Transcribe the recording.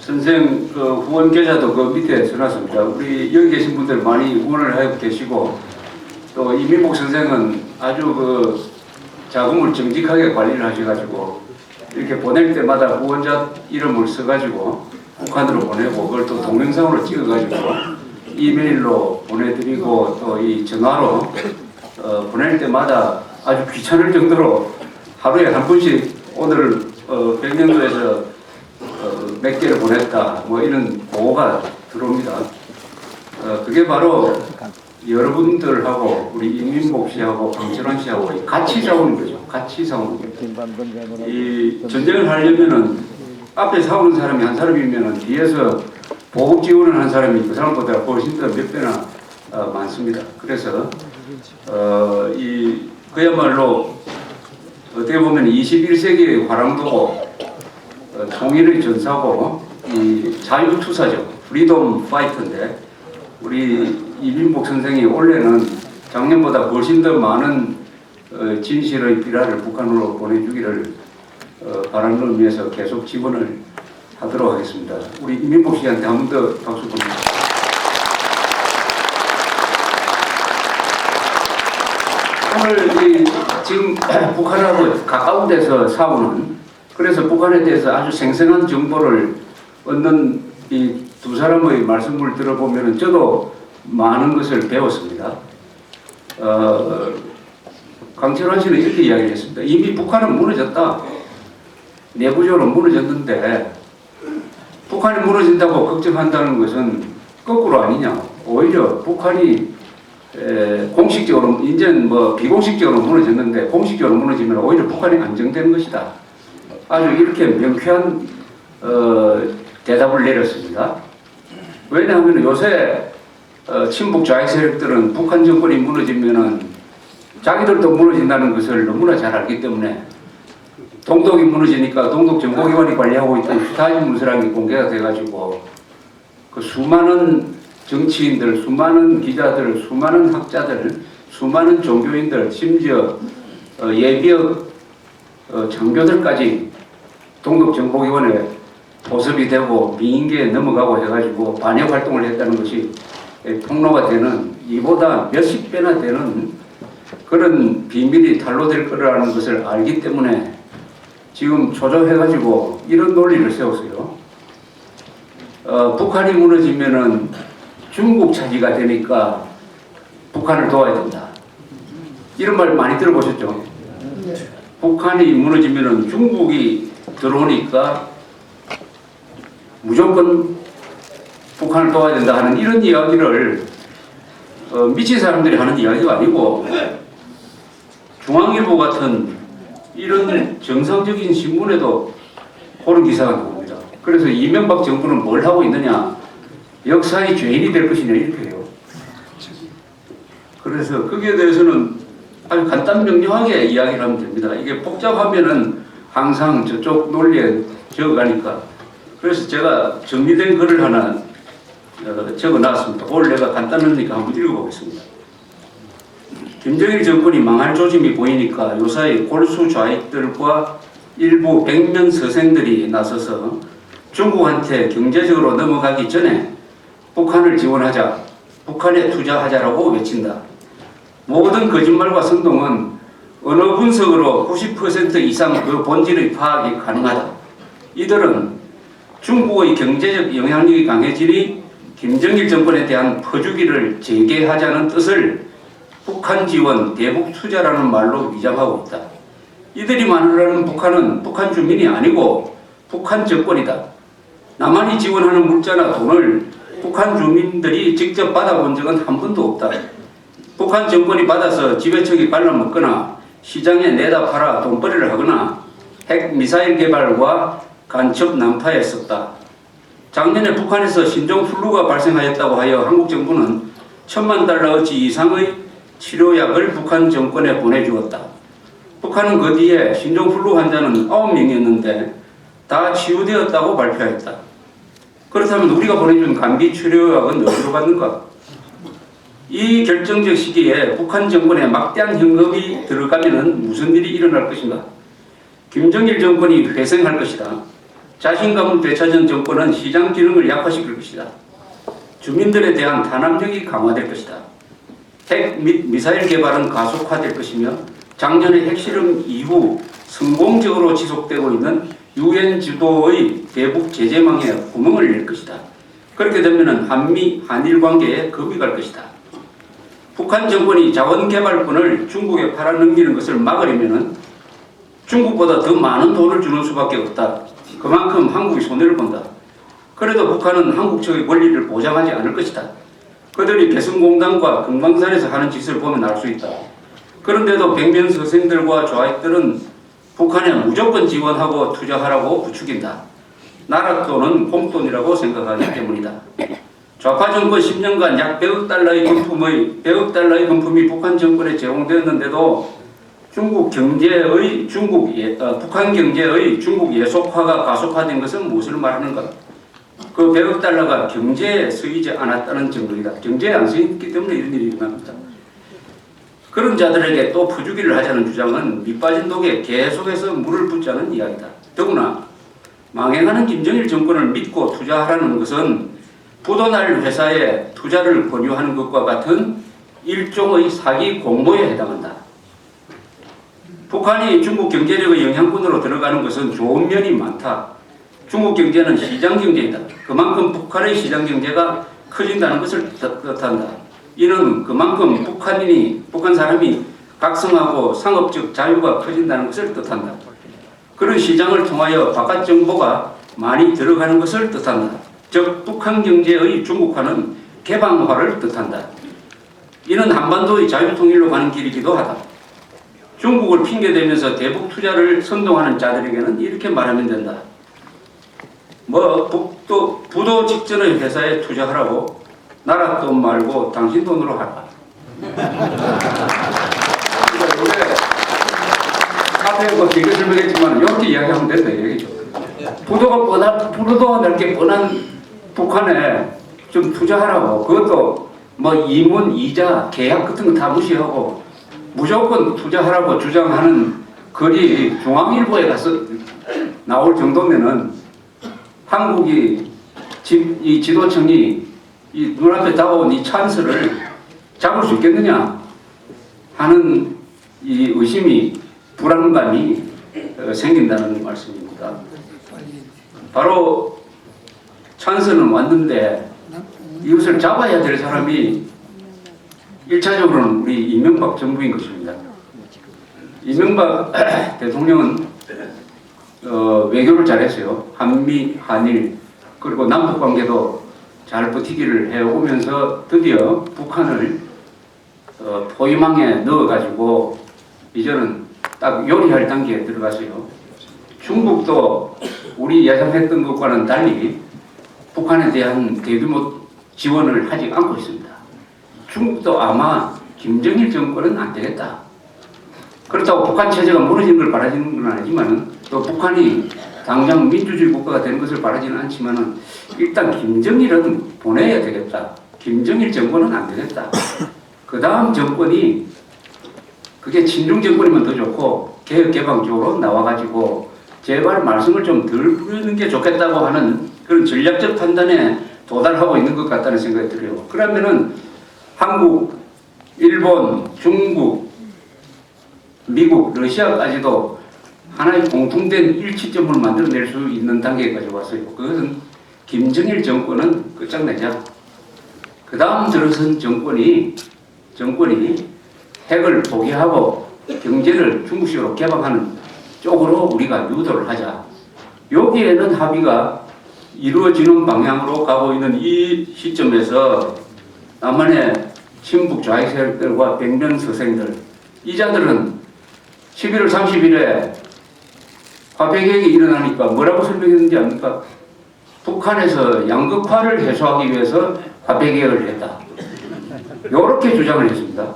선생 그 후원 계좌도 그 밑에 써놨습니다. 우리 여기 계신 분들 많이 후원을 하고 계시고 또 이민복 선생은 아주 그 자금을 정직하게 관리를 하셔가지고 이렇게 보낼 때마다 후원자 이름을 써가지고 북한으로 보내고 그걸 또 동영상으로 찍어가지고 이메일로 보내드리고 또 이 전화로 보낼 때마다 아주 귀찮을 정도로 하루에 한 번씩 오늘 백령도에서 몇 개를 보냈다 뭐 이런 보고가 들어옵니다. 그게 바로 여러분들하고 우리 이민복 씨하고 강철원 씨하고 같이 싸우는 거죠. 같이 싸우는 거죠. 이 전쟁을 하려면은 앞에 싸우는 사람이 한 사람이면은 뒤에서 보급 지원을 한 사람이 그 사람보다 훨씬 더 몇 배나 많습니다. 그래서 그야말로 어떻게 보면 21세기의 화랑도고 통일의 전사고 이 자유투사죠. 프리덤 파이터인데 우리 이민복 선생이 올해는 작년보다 훨씬 더 많은 진실의 비라를 북한으로 보내주기를 바라는 의미에서 계속 지원을 하도록 하겠습니다. 우리 이민복 씨한테 한 번 더 박수 보내주십시오. 오늘 지금 북한하고 가까운 데서 싸우는 그래서 북한에 대해서 아주 생생한 정보를 얻는 이 두 사람의 말씀을 들어보면 저도 많은 것을 배웠습니다. 강철원 씨는 이렇게 이야기를 했습니다. 이미 북한은 무너졌다. 내부적으로 무너졌는데 북한이 무너진다고 걱정한다는 것은 거꾸로 아니냐. 오히려 북한이 공식적으로 이제는 뭐 비공식적으로 무너졌는데 공식적으로 무너지면 오히려 북한이 안정되는 것이다. 아주 이렇게 명쾌한 대답을 내렸습니다. 왜냐하면 요새 친북 좌익 세력들은 북한 정권이 무너지면은 자기들도 무너진다는 것을 너무나 잘 알기 때문에 동독이 무너지니까 동독 정보기관이 관리하고 있던 슈타인 문서랑이 공개가 돼가지고 그 수많은 정치인들, 수많은 기자들, 수많은 학자들, 수많은 종교인들, 심지어 예비역 장교들까지 동독 정보기관에 보습이 되고 민인계에 넘어가고 해가지고 반역 활동을 했다는 것이 폭로가 되는 이보다 몇십 배나 되는 그런 비밀이 탄로될 거라는 것을 알기 때문에 지금 조조해가지고 이런 논리를 세웠어요. 북한이 무너지면은 중국 차지가 되니까 북한을 도와야 된다. 이런 말 많이 들어보셨죠? 북한이 무너지면은 중국이 들어오니까 무조건 북한을 도와야 된다 하는 이런 이야기를 미친 사람들이 하는 이야기가 아니고 중앙일보 같은 이런 정상적인 신문에도 그런 기사가 나옵니다. 그래서 이명박 정부는 뭘 하고 있느냐, 역사의 죄인이 될 것이냐 이렇게 해요. 그래서 거기에 대해서는 아주 간단 명료하게 이야기를 하면 됩니다. 이게 복잡하면은 항상 저쪽 논리에 적어가니까. 그래서 제가 정리된 글을 하나 적어놨습니다. 오늘 내가 간단하니까 한번 읽어보겠습니다. 김정일 정권이 망할 조짐이 보이니까 요사이 골수 좌익들과 일부 백면 서생들이 나서서 중국한테 경제적으로 넘어가기 전에 북한을 지원하자, 북한에 투자하자라고 외친다. 모든 거짓말과 선동은 언어 분석으로 90% 이상 그 본질의 파악이 가능하다. 이들은 중국의 경제적 영향력이 강해지니 김정일 정권에 대한 퍼주기를 재개하자는 뜻을 북한 지원, 대북 투자라는 말로 위장하고 있다. 이들이 말하는 북한은 북한 주민이 아니고 북한 정권이다. 남한이 지원하는 물자나 돈을 북한 주민들이 직접 받아본 적은 한 번도 없다. 북한 정권이 받아서 지배청이 발라먹거나 시장에 내다 팔아 돈벌이를 하거나 핵 미사일 개발과 간첩 난파에 썼다. 작년에 북한에서 신종플루가 발생하였다고 하여 한국 정부는 1,000만 달러어치 이상의 치료약을 북한 정권에 보내주었다. 북한은 그 뒤에 신종플루 환자는 9명이었는데 다 치유되었다고 발표했다. 그렇다면 우리가 보내준 감기 치료약은 어디로 갔는가? 이 결정적 시기에 북한 정권에 막대한 현금이 들어가면 무슨 일이 일어날 것인가? 김정일 정권이 회생할 것이다. 자신감을 되찾은 정권은 시장 기능을 약화시킬 것이다. 주민들에 대한 탄압력이 강화될 것이다. 핵 및 미사일 개발은 가속화될 것이며 작년의 핵실험 이후 성공적으로 지속되고 있는 유엔 주도의 대북 제재망에 구멍을 낼 것이다. 그렇게 되면 한미, 한일 관계에 겁이 갈 것이다. 북한 정권이 자원개발권을 중국에 팔아넘기는 것을 막으려면 중국보다 더 많은 돈을 주는 수밖에 없다. 그만큼 한국이 손해를 본다. 그래도 북한은 한국 측의 권리를 보장하지 않을 것이다. 그들이 개성공단과 금강산에서 하는 짓을 보면 알 수 있다. 그런데도 백면 서생들과 좌익들은 북한에 무조건 지원하고 투자하라고 부추긴다. 나라 돈은 콩돈이라고 생각하기 때문이다. 좌파 정권 10년간 약 100억 달러의 금품이 북한 정권에 제공되었는데도 북한 경제의 중국 예속화가 가속화된 것은 무엇을 말하는가? 그 100억 달러가 경제에 쓰이지 않았다는 증거이다. 경제에 안 쓰였기 때문에 이런 일이 일어납니다. 그런 자들에게 또 부주기를 하자는 주장은 밑빠진 독에 계속해서 물을 붓자는 이야기다. 더구나 망행하는 김정일 정권을 믿고 투자하라는 것은 부도날 회사에 투자를 권유하는 것과 같은 일종의 사기 공모에 해당한다. 북한이 중국 경제력의 영향권으로 들어가는 것은 좋은 면이 많다. 중국 경제는 시장 경제이다. 그만큼 북한의 시장 경제가 커진다는 것을 뜻한다. 이는 그만큼 북한 사람이 각성하고 상업적 자유가 커진다는 것을 뜻한다. 그런 시장을 통하여 바깥 정보가 많이 들어가는 것을 뜻한다. 즉 북한 경제의 중국화는 개방화를 뜻한다. 이는 한반도의 자유통일로 가는 길이기도 하다. 중국을 핑계대면서 대북 투자를 선동하는 자들에게는 이렇게 말하면 된다. 부도 직전의 회사에 투자하라고 나라 돈 말고 당신 돈으로 하라. 카페에서 길게 설명했지만 이렇게 이야기하면 된다 얘기죠. 부도가 넓게 뻔한 북한에 좀 투자하라고. 그것도 이문, 이자, 계약 같은 거 다 무시하고 무조건 투자하라고 주장하는 글이 중앙일보에 가서 나올 정도면은 한국이 이 지도청이 이 눈앞에 다가온 이 찬스를 잡을 수 있겠느냐 하는 이 의심이 불안감이 생긴다는 말씀입니다. 바로 찬스는 왔는데 이것을 잡아야 될 사람이 1차적으로는 우리 이명박 정부인 것입니다. 이명박 대통령은 외교를 잘했어요. 한미, 한일 그리고 남북 관계도 잘 버티기를 해오면서 드디어 북한을 포위망에 넣어가지고 이제는 딱 요리할 단계에 들어갔어요. 중국도 우리 예상했던 것과는 달리 북한에 대한 대규모 지원을 하지 않고 있습니다. 중국도 아마 김정일 정권은 안 되겠다. 그렇다고 북한 체제가 무너지는 걸 바라지는 건 아니지만 또 북한이 당장 민주주의 국가가 되는 것을 바라지는 않지만 일단 김정일은 보내야 되겠다. 김정일 정권은 안 되겠다. 그 다음 정권이 그게 친중 정권이면 더 좋고 개혁개방 쪽으로 나와가지고 제발 말씀을 좀 덜 부르는 게 좋겠다고 하는 그런 전략적 판단에 도달하고 있는 것 같다는 생각이 들어요. 그러면은 한국, 일본, 중국, 미국, 러시아까지도 하나의 공통된 일치점을 만들어낼 수 있는 단계까지 왔어요. 그것은 김정일 정권은 끝장내자. 그 다음 들어선 정권이 핵을 포기하고 경제를 중국식으로 개방하는 쪽으로 우리가 유도를 하자. 여기에는 합의가 이루어지는 방향으로 가고 있는 이 시점에서 남한의 친북 좌익 세력들과 백면 서생들 이 자들은 11월 30일에 화폐개혁이 일어나니까 뭐라고 설명했는지 압니까? 북한에서 양극화를 해소하기 위해서 화폐개혁을 했다. 이렇게 주장을 했습니다.